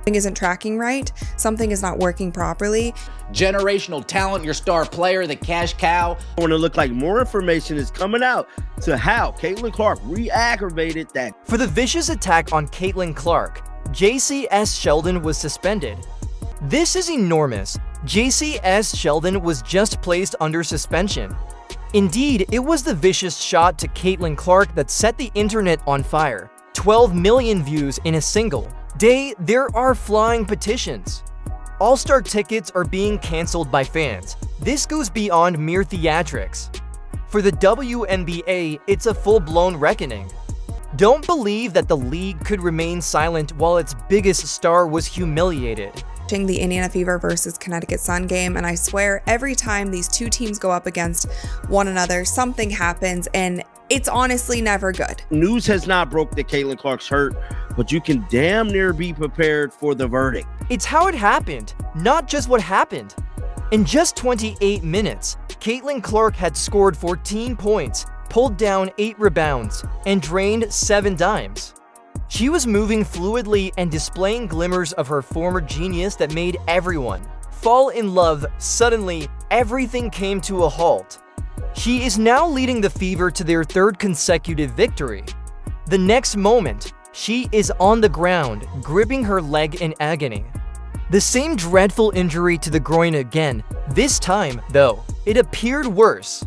Something isn't tracking right, something is not working properly. Generational talent, your star player, the cash cow. When it looked like more information is coming out to how Caitlin Clark re-aggravated that. For the vicious attack on Caitlin Clark, Jacy Sheldon was suspended. This is enormous. Jacy Sheldon was just placed under suspension. Indeed, it was the vicious shot to Caitlin Clark that set the internet on fire. 12 million views in a single day. There are flying petitions. All-Star tickets are being canceled by fans. This goes beyond mere theatrics. For the WNBA, it's a full-blown reckoning. Don't believe that the league could remain silent while its biggest star was humiliated. The Indiana Fever versus Connecticut Sun game, and I swear every time these two teams go up against one another, something happens, and it's honestly never good. News has not broke that Caitlin Clark's hurt, but you can damn near be prepared for the verdict. It's how it happened, not just what happened. In just 28 minutes, Caitlin Clark had scored 14 points, pulled down 8 rebounds, and drained 7 dimes. She was moving fluidly and displaying glimmers of her former genius that made everyone fall in love. Suddenly, everything came to a halt. She is now leading the Fever to their 3rd consecutive victory. The next moment, she is on the ground, gripping her leg in agony. The same dreadful injury to the groin again. This time, though, it appeared worse.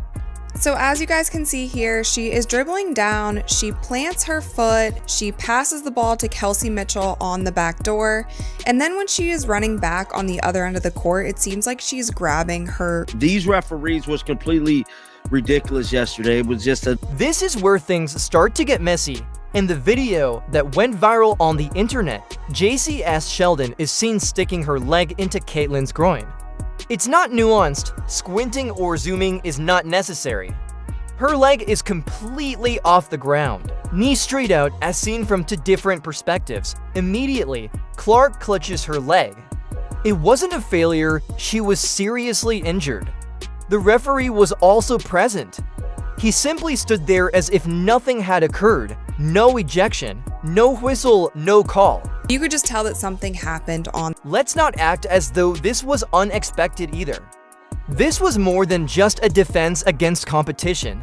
So as you guys can see here, she is dribbling down, she plants her foot, she passes the ball to Kelsey Mitchell on the back door, and then when she is running back on the other end of the court, it seems like she's grabbing her. These referees was completely ridiculous yesterday. It was just a... This is where things start to get messy. In the video that went viral on the internet, Jacy Sheldon is seen sticking her leg into Caitlin's groin. It's not nuanced, squinting or zooming is not necessary. Her leg is completely off the ground, knee straight out as seen from 2 different perspectives. Immediately, Clark clutches her leg. It wasn't a failure, she was seriously injured. The referee was also present. He simply stood there as if nothing had occurred. No ejection, no whistle, no call. You could just tell that something happened on. Let's not act as though this was unexpected either. This was more than just a defense against competition.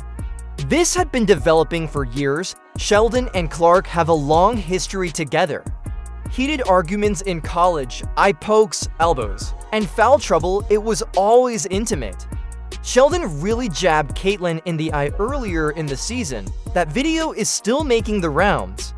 This had been developing for years. Sheldon and Clark have a long history together. Heated arguments in college, eye pokes, elbows, and foul trouble. It was always intimate. Sheldon really jabbed Caitlin in the eye earlier in the season. That video is still making the rounds.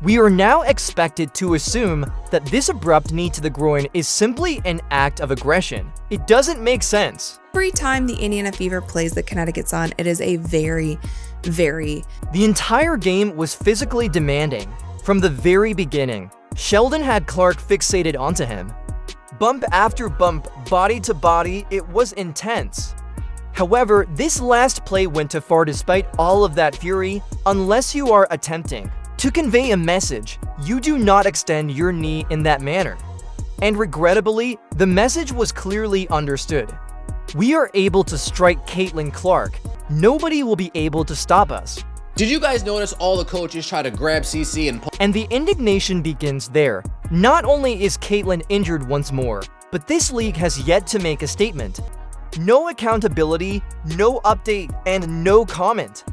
We are now expected to assume that this abrupt knee to the groin is simply an act of aggression. It doesn't make sense. Every time the Indiana Fever plays the Connecticut Sun, it is a very... The entire game was physically demanding. From the very beginning, Sheldon had Clark fixated onto him. Bump after bump, body to body, it was intense. However, this last play went too far despite all of that fury. Unless you are attempting to convey a message, you do not extend your knee in that manner. And regrettably, the message was clearly understood. We are able to strike Caitlin Clark. Nobody will be able to stop us. Did you guys notice all the coaches try to grab CC and pull? And the indignation begins there. Not only is Caitlin injured once more, but this league has yet to make a statement. No accountability, no update, and no comment.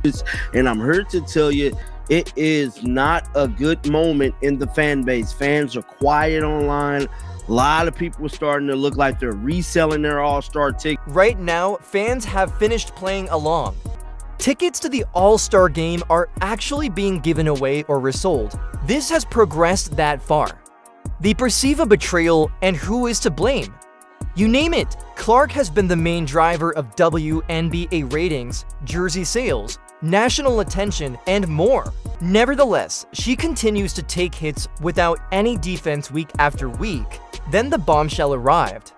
And I'm here to tell you, it is not a good moment in the fan base. Fans are quiet online. A lot of people are starting to look like they're reselling their All-Star tickets. Right now, fans have finished playing along. Tickets to the All-Star game are actually being given away or resold. This has progressed that far. They perceive a betrayal, and who is to blame? You name it, Clark has been the main driver of WNBA ratings, jersey sales, national attention, and more. Nevertheless, she continues to take hits without any defense week after week. Then the bombshell arrived.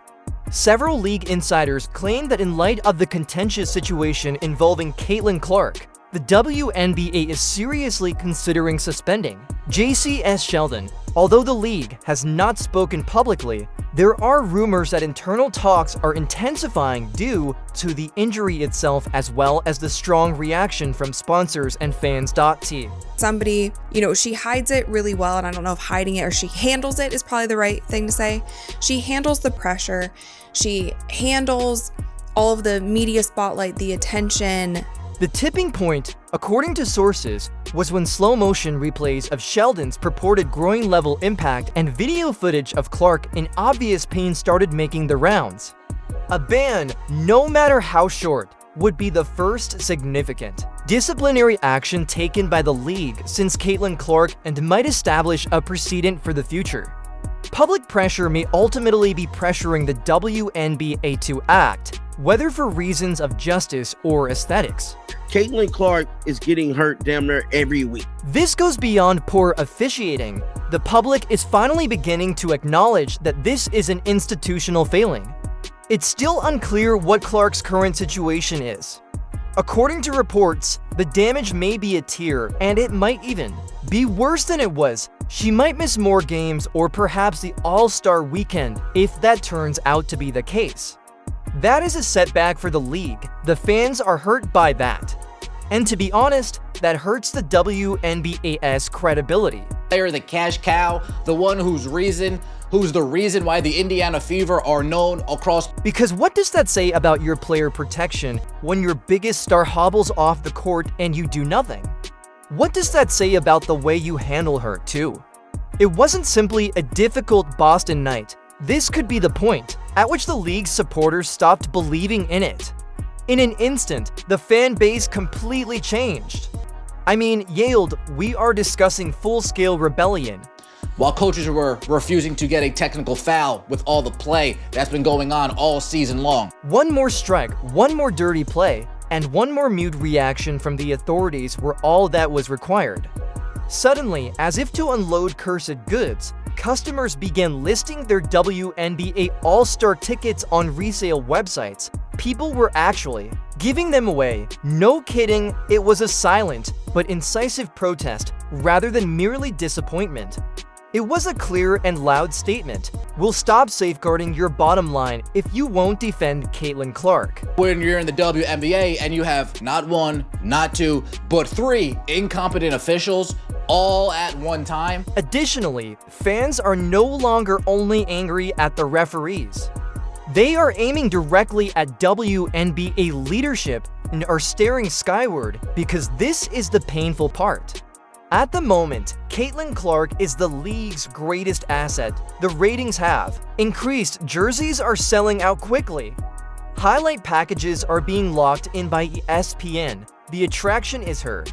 Several league insiders claim that in light of the contentious situation involving Caitlin Clark, the WNBA is seriously considering suspending Jacy Sheldon. Although the league has not spoken publicly, there are rumors that internal talks are intensifying due to the injury itself as well as the strong reaction from sponsors and fans. Somebody, she hides it really well, and I don't know if hiding it or she handles it is probably the right thing to say. She handles the pressure. She handles all of the media spotlight, the attention. The tipping point, according to sources, was when slow-motion replays of Sheldon's purported groin level impact and video footage of Clark in obvious pain started making the rounds. A ban, no matter how short, would be the first significant disciplinary action taken by the league since Caitlin Clark and might establish a precedent for the future. Public pressure may ultimately be pressuring the WNBA to act, whether for reasons of justice or aesthetics. Caitlin Clark is getting hurt damn near every week. This goes beyond poor officiating. The public is finally beginning to acknowledge that this is an institutional failing. It's still unclear what Clark's current situation is. According to reports, the damage may be a tear, and it might even be worse than it was. She might miss more games or perhaps the All-Star weekend if that turns out to be the case. That is a setback for the league. The fans are hurt by that. And to be honest, that hurts the WNBA's credibility. Player, the cash cow, the one who's the reason why the Indiana Fever are known across. Because what does that say about your player protection when your biggest star hobbles off the court and you do nothing? What does that say about the way you handle her, too? It wasn't simply a difficult Boston night. This could be the point at which the league's supporters stopped believing in it. In an instant, the fan base completely changed. Yelled, "We are discussing full-scale rebellion." While coaches were refusing to get a technical foul with all the play that's been going on all season long. One more strike, one more dirty play, and one more mute reaction from the authorities were all that was required. Suddenly, as if to unload cursed goods, customers began listing their WNBA All-Star tickets on resale websites. People were actually giving them away. No kidding, it was a silent but incisive protest rather than merely disappointment. It was a clear and loud statement. We'll stop safeguarding your bottom line if you won't defend Caitlin Clark. When you're in the WNBA and you have not one, not two, but three incompetent officials all at one time. Additionally, fans are no longer only angry at the referees. They are aiming directly at WNBA leadership and are staring skyward because this is the painful part. At the moment, Caitlin Clark is the league's greatest asset. The ratings have increased, jerseys are selling out quickly. Highlight packages are being locked in by ESPN. The attraction is her.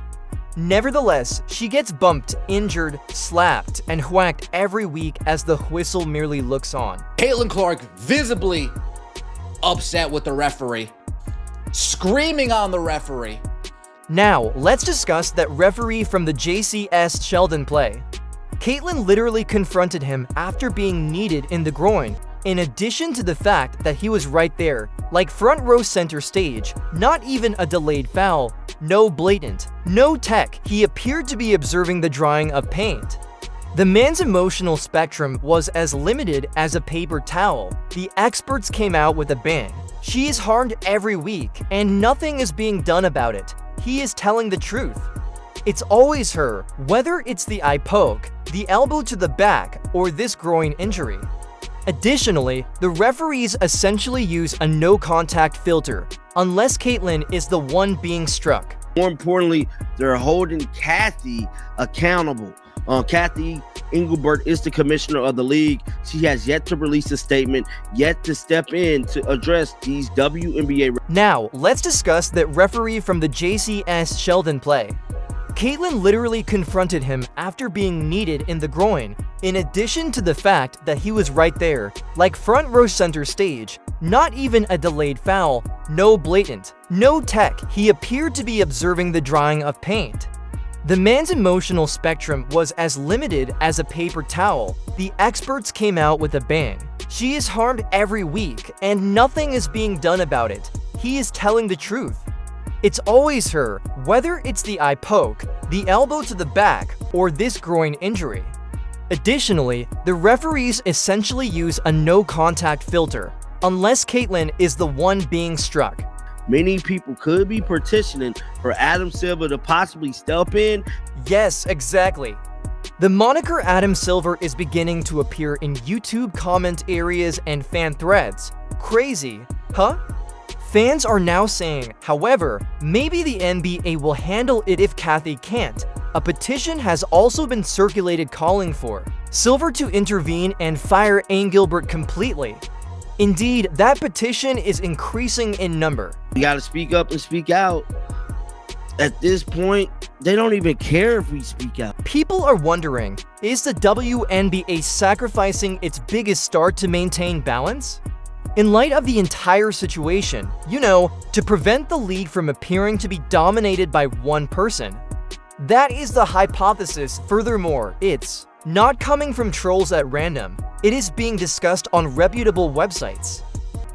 Nevertheless, she gets bumped, injured, slapped, and whacked every week as the whistle merely looks on. Caitlin Clark visibly upset with the referee, screaming on the referee. Now, let's discuss that referee from the Jacy Sheldon play. Caitlin literally confronted him after being kneed in the groin, in addition to the fact that he was right there, like front row center stage, not even a delayed foul, no blatant, no tech, he appeared to be observing the drying of paint. The man's emotional spectrum was as limited as a paper towel. The experts came out with a bang. She is harmed every week, and nothing is being done about it. He is telling the truth. It's always her, whether it's the eye poke, the elbow to the back, or this groin injury. Additionally, the referees essentially use a no-contact filter, unless Caitlin is the one being struck. More importantly, they're holding Kathy accountable. Kathy Engelbert is the commissioner of the league. She has yet to release a statement, yet to step in to address these WNBA. Now, let's discuss that referee from the Jacy Sheldon play. Caitlin literally confronted him after being kneed in the groin, in addition to the fact that he was right there, like front row center stage, not even a delayed foul, no blatant, no tech, he appeared to be observing the drying of paint. The man's emotional spectrum was as limited as a paper towel. The experts came out with a bang. She is harmed every week, and nothing is being done about it. He is telling the truth. It's always her, whether it's the eye poke, the elbow to the back, or this groin injury. Additionally, the referees essentially use a no-contact filter, unless Caitlyn is the one being struck. Many people could be petitioning for Adam Silver to possibly step in. Yes, exactly. The moniker Adam Silver is beginning to appear in YouTube comment areas and fan threads. Crazy, huh? Fans are now saying, however, maybe the NBA will handle it if Kathy can't. A petition has also been circulated calling for Silver to intervene and fire Ann Gilbert completely. Indeed, that petition is increasing in number. You got to speak up and speak out. At this point, they don't even care if we speak out. People are wondering, is the WNBA sacrificing its biggest star to maintain balance? In light of the entire situation, to prevent the league from appearing to be dominated by one person. That is the hypothesis. Furthermore, it's not coming from trolls at random. It is being discussed on reputable websites.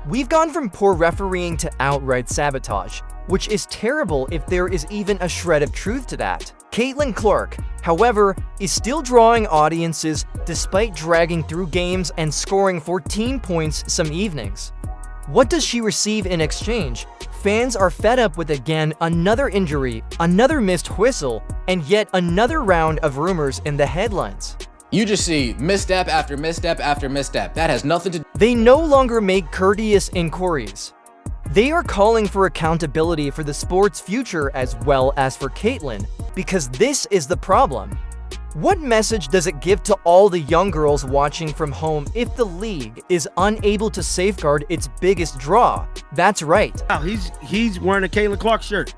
We've gone from poor refereeing to outright sabotage, which is terrible if there is even a shred of truth to that. Caitlin Clark, however, is still drawing audiences despite dragging through games and scoring 14 points some evenings. What does she receive in exchange? Fans are fed up with another injury, another missed whistle, and yet another round of rumors in the headlines. You just see misstep after misstep after misstep. That has nothing to do. They no longer make courteous inquiries. They are calling for accountability for the sport's future as well as for Caitlyn, because this is the problem. What message does it give to all the young girls watching from home if the league is unable to safeguard its biggest draw? That's right. Wow, he's wearing a Caitlin Clark shirt.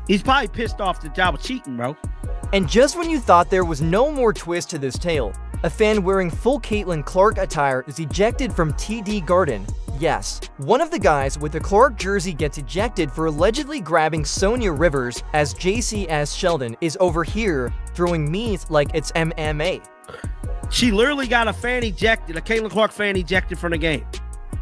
He's probably pissed off that y'all was cheating, bro. And just when you thought there was no more twist to this tale, a fan wearing full Caitlin Clark attire is ejected from TD Garden. Yes, one of the guys with the Clark jersey gets ejected for allegedly grabbing Sonia Rivers as Jacy Sheldon is over here throwing meat like it's MMA. She literally got a Caitlin Clark fan ejected from the game.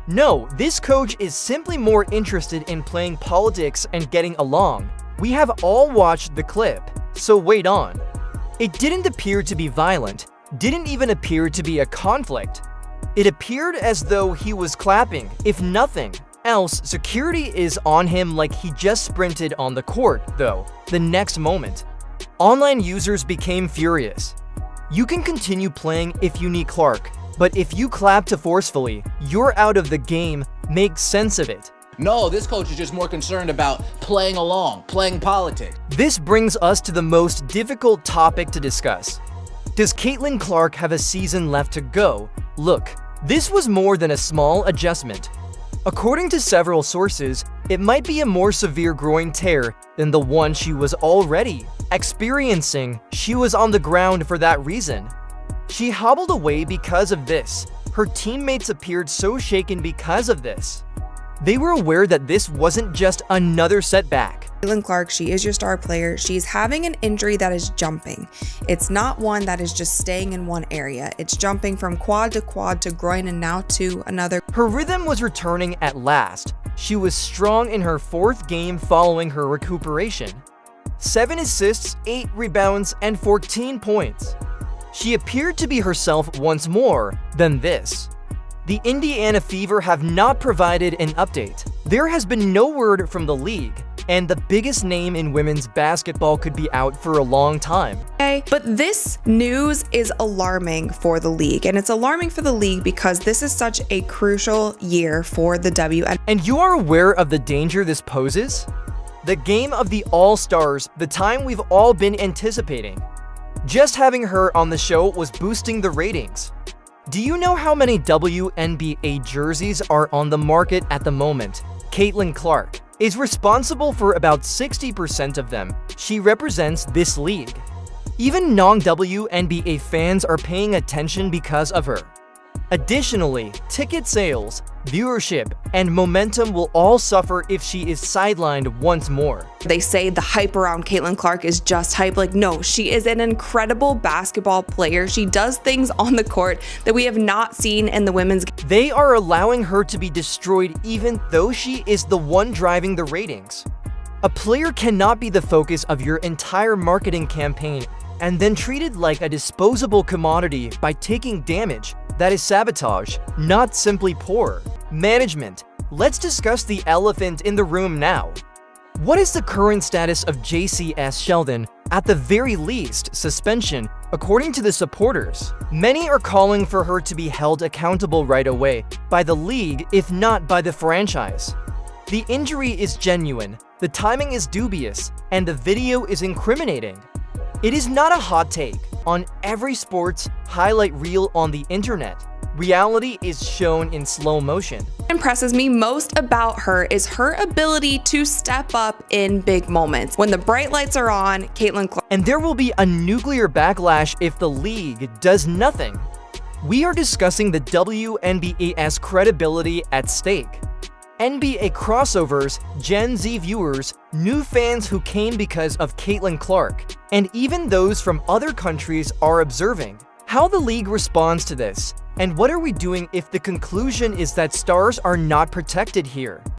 No, this coach is simply more interested in playing politics and getting along. We have all watched the clip, so wait on. It didn't appear to be violent, didn't even appear to be a conflict. It appeared as though he was clapping. If nothing else, security is on him like he just sprinted on the court, though. The next moment, online users became furious. You can continue playing if you need Clark, but if you clap too forcefully, you're out of the game. Make sense of it. No, this coach is just more concerned about playing along, playing politics. This brings us to the most difficult topic to discuss. Does Caitlin Clark have a season left to go? Look, this was more than a small adjustment. According to several sources, it might be a more severe groin tear than the one she was already experiencing. She was on the ground for that reason. She hobbled away because of this. Her teammates appeared so shaken because of this. They were aware that this wasn't just another setback. Caitlin Clark, she is your star player. She's having an injury that is jumping. It's not one that is just staying in one area. It's jumping from quad to groin and now to another. Her rhythm was returning at last. She was strong in her fourth game following her recuperation. 7 assists, 8 rebounds, and 14 points. She appeared to be herself once more than this. The Indiana Fever have not provided an update. There has been no word from the league, and the biggest name in women's basketball could be out for a long time. But this news is alarming for the league, and it's alarming for the league because this is such a crucial year for the WNBA. And you are aware of the danger this poses? The game of the All-Stars, the time we've all been anticipating. Just having her on the show was boosting the ratings. Do you know how many WNBA jerseys are on the market at the moment? Caitlin Clark is responsible for about 60% of them. She represents this league. Even non-WNBA fans are paying attention because of her. Additionally, ticket sales, viewership, and momentum will all suffer if she is sidelined once more. They say the hype around Caitlin Clark is just hype. Like, no, she is an incredible basketball player. She does things on the court that we have not seen in the women's game. They are allowing her to be destroyed even though she is the one driving the ratings. A player cannot be the focus of your entire marketing campaign and then treated like a disposable commodity by taking damage. That is sabotage, not simply poor management. Let's discuss the elephant in the room now. What is the current status of Jacy Sheldon? At the very least, suspension, according to the supporters. Many are calling for her to be held accountable right away by the league, if not by the franchise. The injury is genuine, the timing is dubious, and the video is incriminating. It is not a hot take. On every sports highlight reel on the internet, reality is shown in slow motion. What impresses me most about her is her ability to step up in big moments. When the bright lights are on, Caitlin Clark. And there will be a nuclear backlash if the league does nothing. We are discussing the WNBA's credibility at stake. NBA crossovers, Gen Z viewers, new fans who came because of Caitlin Clark, and even those from other countries are observing how the league responds to this. And what are we doing if the conclusion is that stars are not protected here?